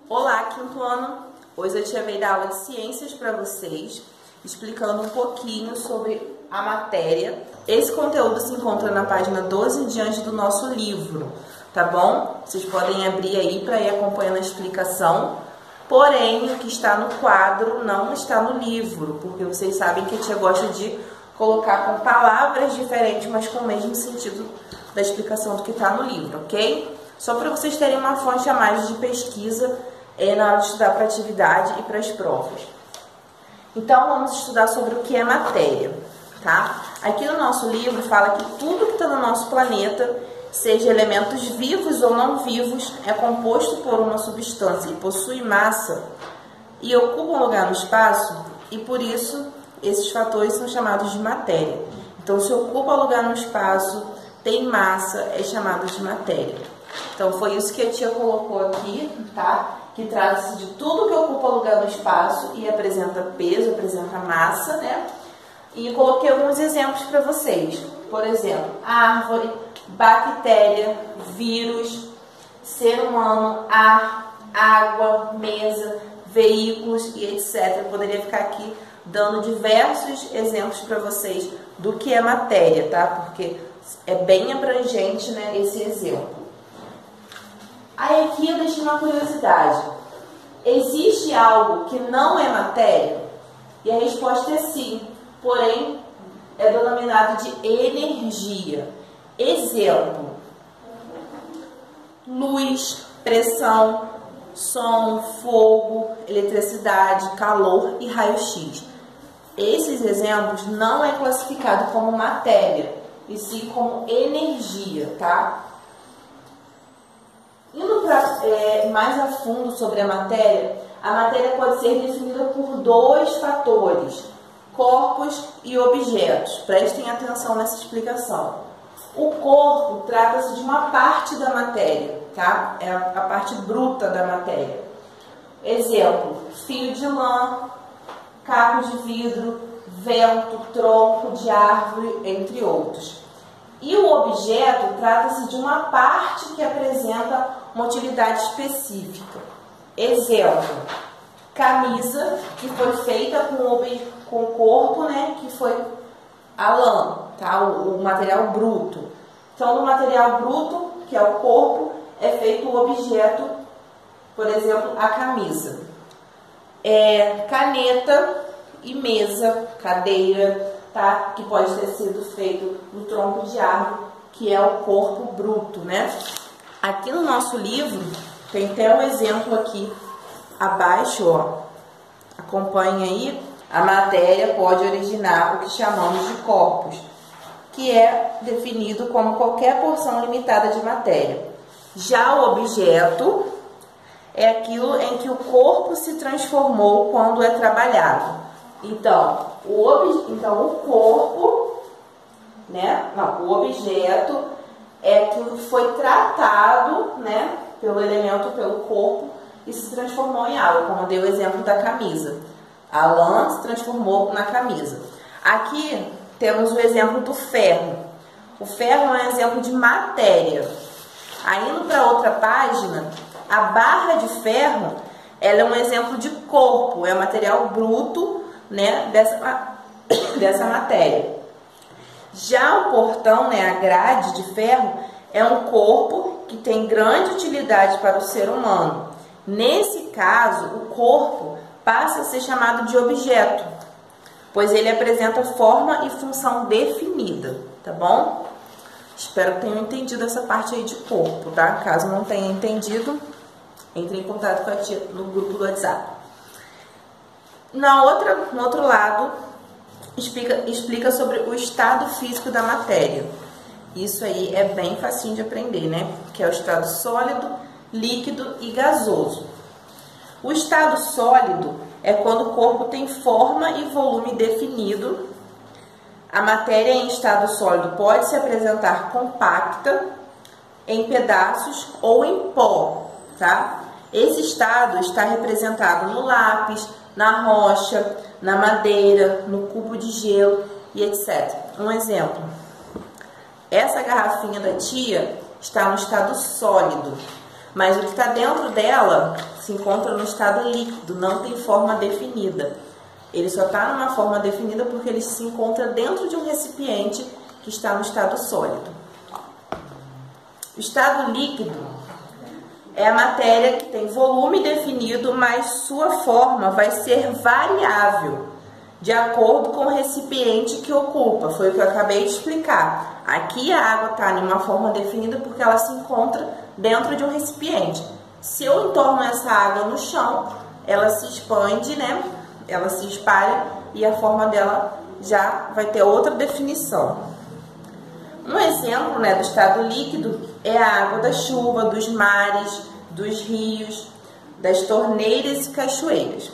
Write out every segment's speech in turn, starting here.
Olá, quinto ano! Hoje a tia veio dar aula de ciências para vocês, explicando um pouquinho sobre a matéria. Esse conteúdo se encontra na página 12 em diante do nosso livro, tá bom? Vocês podem abrir aí para ir acompanhando a explicação. Porém, o que está no quadro não está no livro, porque vocês sabem que a tia gosta de colocar com palavras diferentes, mas com o mesmo sentido da explicação do que está no livro, ok? Só para vocês terem uma fonte a mais de pesquisa na hora de estudar para a atividade e para as provas. Então, vamos estudar sobre o que é matéria, tá? Aqui no nosso livro fala que tudo que está no nosso planeta, seja elementos vivos ou não vivos, é composto por uma substância e possui massa e ocupa um lugar no espaço, e por isso esses fatores são chamados de matéria. Então, se ocupa lugar no espaço, tem massa, é chamado de matéria. Então, foi isso que a tia colocou aqui, tá? Que trata-se de tudo que ocupa lugar no espaço e apresenta peso, apresenta massa, né? E coloquei alguns exemplos para vocês. Por exemplo, árvore, bactéria, vírus, ser humano, ar, água, mesa, veículos e etc. Eu poderia ficar aqui dando diversos exemplos para vocês do que é matéria, tá? Porque é bem abrangente, né, esse exemplo. Aí aqui eu deixei uma curiosidade. Existe algo que não é matéria? E a resposta é sim, porém é denominado de energia. Exemplo: luz, pressão, som, fogo, eletricidade, calor e raio-x. Esses exemplos não é classificado como matéria, e sim como energia, tá? Indo mais a fundo sobre a matéria pode ser definida por dois fatores: corpos e objetos. Prestem atenção nessa explicação. O corpo trata-se de uma parte da matéria, tá? É a parte bruta da matéria. Exemplo: fio de lã, caco de vidro, vento, tronco de árvore, entre outros. E o objeto trata-se de uma parte que apresenta uma utilidade específica. Exemplo: camisa, que foi feita com o corpo, né, que foi a lã, tá? O material bruto. Então, do material bruto, que é o corpo, é feito o objeto, por exemplo, a camisa. Caneta e mesa, cadeira, tá? Que pode ter sido feito no tronco de árvore, que é o corpo bruto, né? Aqui no nosso livro tem até um exemplo aqui abaixo, ó. Acompanhe aí. A matéria pode originar o que chamamos de corpos, que é definido como qualquer porção limitada de matéria. Já o objeto é aquilo em que o corpo se transformou quando é trabalhado. Então, o corpo, né? Não, o objeto é aquilo que foi tratado, né, pelo elemento, pelo corpo, e se transformou em algo, como eu dei o exemplo da camisa. A lã se transformou na camisa. Aqui temos o exemplo do ferro. O ferro é um exemplo de matéria. Aí, indo para outra página, a barra de ferro, ela é um exemplo de corpo, é material bruto, né, dessa matéria. Já o portão, né, a grade de ferro, é um corpo que tem grande utilidade para o ser humano. Nesse caso, o corpo passa a ser chamado de objeto, pois ele apresenta forma e função definida, tá bom? Espero que tenham entendido essa parte aí de corpo, tá? Caso não tenha entendido, entre em contato com a tia no grupo do WhatsApp. No outro lado, explica sobre o estado físico da matéria. Isso aí é bem facinho de aprender, né? Que é o estado sólido, líquido e gasoso. O estado sólido é quando o corpo tem forma e volume definido. A matéria em estado sólido pode se apresentar compacta, em pedaços ou em pó, tá? Esse estado está representado no lápis, na rocha, na madeira, no cubo de gelo e etc. Um exemplo: essa garrafinha da tia está no estado sólido. Mas o que está dentro dela se encontra no estado líquido, não tem forma definida. Ele só está numa forma definida porque ele se encontra dentro de um recipiente que está no estado sólido. O estado líquido é a matéria que tem volume definido, mas sua forma vai ser variável de acordo com o recipiente que ocupa. Foi o que eu acabei de explicar. Aqui a água está em uma forma definida porque ela se encontra dentro de um recipiente. Se eu entorno essa água no chão, ela se expande, né? Ela se espalha e a forma dela já vai ter outra definição. Um exemplo, né, do estado líquido é a água da chuva, dos mares, dos rios, das torneiras e cachoeiras.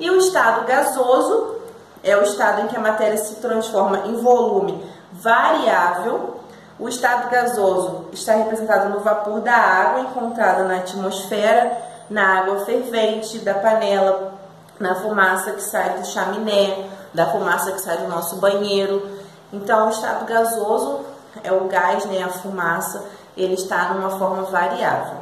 E o estado gasoso é o estado em que a matéria se transforma em volume variável. O estado gasoso está representado no vapor da água encontrada na atmosfera, na água fervente da panela, na fumaça que sai do chaminé, da fumaça que sai do nosso banheiro. Então, o estado gasoso é o gás, né, a fumaça, ele está numa forma variável.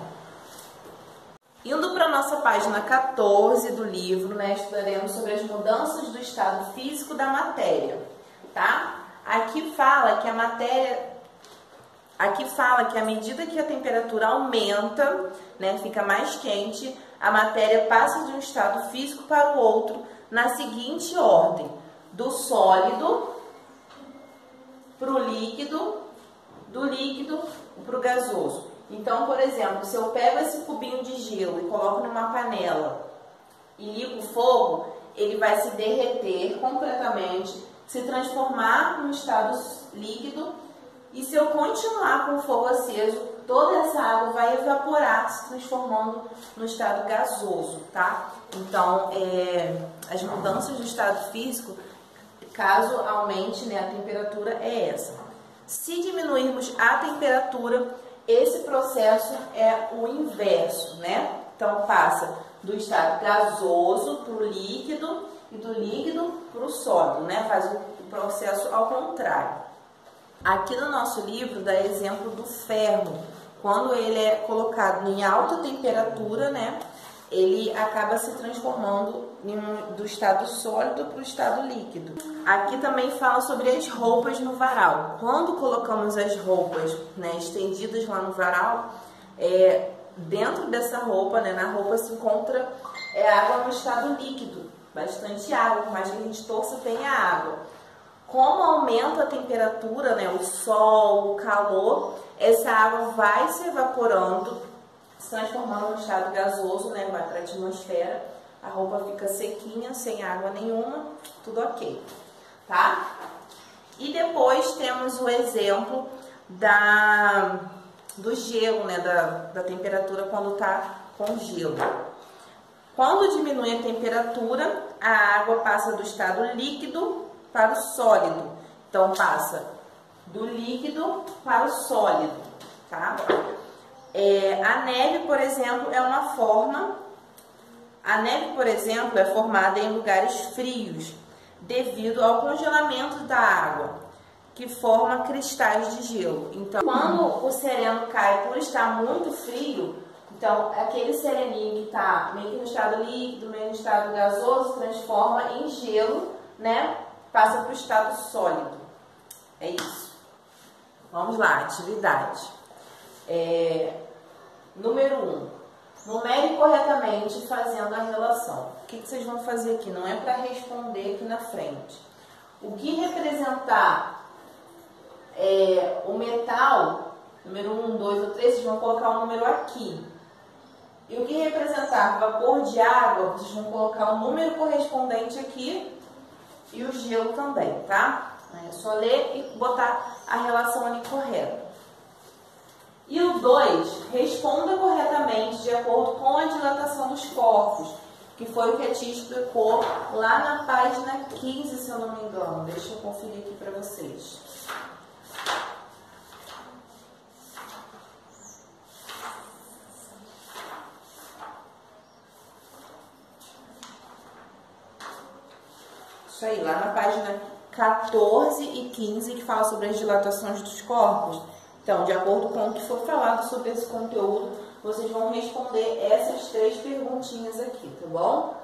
Indo para a nossa página 14 do livro, né, estudaremos sobre as mudanças do estado físico da matéria, tá? Aqui fala que à medida que a temperatura aumenta, né, fica mais quente, a matéria passa de um estado físico para o outro na seguinte ordem: do sólido para o líquido, do líquido para o gasoso. Então, por exemplo, se eu pego esse cubinho de gelo e coloco numa panela e ligo o fogo, ele vai se derreter completamente, se transformar num estado líquido, e se eu continuar com o fogo aceso, toda essa água vai evaporar, se transformando no estado gasoso, tá? Então, as mudanças do estado físico, caso aumente, né, a temperatura, é essa. Se diminuirmos a temperatura, esse processo é o inverso, né? Então, passa do estado gasoso para o líquido e do líquido para o sólido, né? Faz o processo ao contrário. Aqui no nosso livro dá exemplo do ferro. Quando ele é colocado em alta temperatura, né, ele acaba se transformando do estado sólido para o estado líquido. Aqui também fala sobre as roupas no varal. Quando colocamos as roupas, né, estendidas lá no varal, dentro dessa roupa, né, na roupa se encontra água no estado líquido, bastante água, por mais que a gente torça, tem a água. Como aumenta a temperatura, né, o sol, o calor, essa água vai se evaporando, se transformando no estado gasoso, né, vai para a atmosfera, a roupa fica sequinha, sem água nenhuma, tudo ok, tá? E depois temos o exemplo do gelo, né, da temperatura quando está com gelo. Quando diminui a temperatura, a água passa do estado líquido para o sólido. Então, passa do líquido para o sólido, tá? A neve, por exemplo, é formada em lugares frios, devido ao congelamento da água, que forma cristais de gelo. Então, quando o sereno cai por estar muito frio, então aquele sereninho que está meio que no estado líquido, meio no estado gasoso, transforma em gelo, né? Passa para o estado sólido. É isso. Vamos lá, atividade. Número 1. Numere corretamente fazendo a relação. O que vocês vão fazer aqui? Não é para responder aqui na frente. O que representar o metal, número 1, 2 ou 3, vocês vão colocar o número aqui. E o que representar vapor de água, vocês vão colocar o número correspondente aqui. E o gelo também, tá? É só ler e botar a relação ali correta. E o 2, responda corretamente de acordo com a dilatação dos corpos, que foi o que a tia explicou lá na página 15, se eu não me engano. Deixa eu conferir aqui para vocês. Isso aí, lá na página 14 e 15, que fala sobre as dilatações dos corpos. Então, de acordo com o que foi falado sobre esse conteúdo, vocês vão responder essas 3 perguntinhas aqui, tá bom?